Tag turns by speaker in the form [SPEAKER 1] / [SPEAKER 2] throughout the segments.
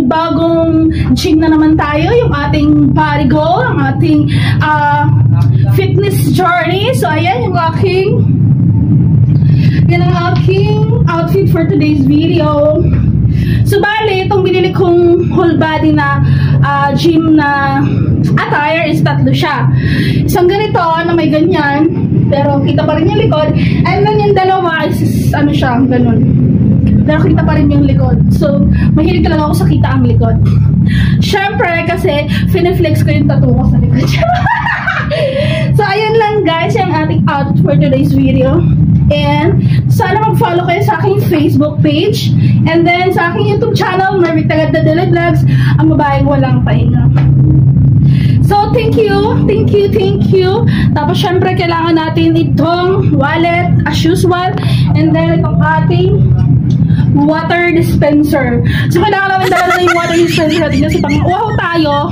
[SPEAKER 1] panibagong gym na naman tayo, yung ating body goal, ang ating fitness journey. So ayan yung ang aking outfit for today's video. So bali, itong binili kong whole body na gym na attire is tatlo siya. Isang ganito na may ganyan, pero kita pa rin yung likod. And then yung dalawa is ano siya, ganun. Pero kita pa rin yung likod. So, mahilig talaga ako sa kita ang likod. Syempre, kasi finiflex ko yung tattoo ko sa likod. So, ayan lang guys, yung ating outfit for today's video. And, sana mag-follow kayo sa aking Facebook page. And then, sa aking YouTube channel, Mervic Tagata Daily Vlogs, ang babaeng walang pahinga. So, thank you. Tapos, syempre, kailangan natin itong wallet, as usual. And then, itong ating water dispenser. So, kailangan namin dala yung water dispenser natin kasi pang wow tayo,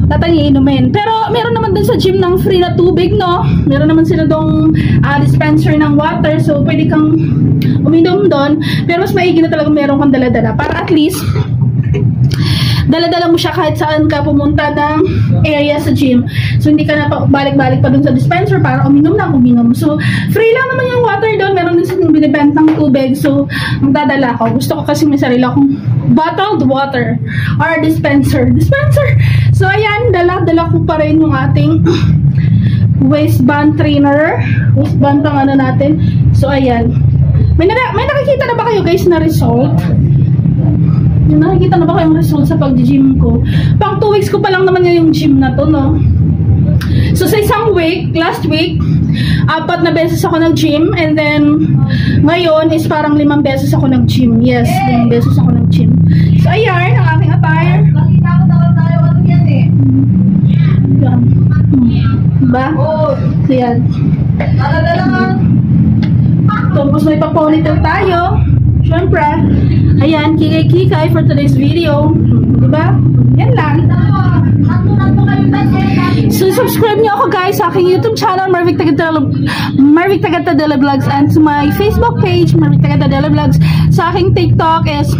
[SPEAKER 1] tatangin inumin. Pero, meron naman dun sa gym ng free na tubig, no? Meron naman sila dong dispenser ng water. So, pwede kang uminom doon. Pero, mas maigi na talaga meron kang dala-dala. Para at least, dala-dala mo siya kahit saan ka pumunta ng area sa gym. So, hindi ka na balik-balik pa dun sa dispenser para uminom. So, free lang naman yung water doon. Meron din silang binibentang tubig. So, magdadala ko. Gusto ko kasi may sarili akong bottled water or dispenser. So, ayan. Dala ko pa rin yung ating waistband trainer. Waistband pang ano natin. So, ayan. May nakikita na ba kayo guys na result? Nakikita na ba kayong result sa pag-gym ko? Pang 2 weeks ko pa lang naman yung gym na to, no? So, sa isang week, last week, 4 na beses ako nag-gym. And then, ngayon is parang 5 beses ako nag-gym. Yes, 5 beses ako nag-gym. So, ayan, ang aking attire.
[SPEAKER 2] Nakita ko daw tayo ano yan eh.
[SPEAKER 1] Yan. Diba?
[SPEAKER 2] Oo.
[SPEAKER 1] So, yan.
[SPEAKER 2] Dala-dala nga.
[SPEAKER 1] Tapos may pa-ponytail tayo. Siyempre, ayan, kikay-kikay for today's video. Diba? Yan lang. So, subscribe nyo ako guys sa aking YouTube channel, Mervic Tagata Daily Vlogs, and to my Facebook page, Mervic Tagata Daily Vlogs. Sa aking TikTok is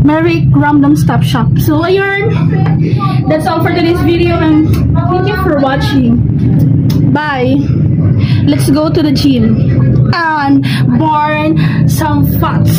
[SPEAKER 1] Mervic Random Stop Shop. So, ayun. That's all for today's video, and thank you for watching. Bye. Let's go to the gym and burn some fats.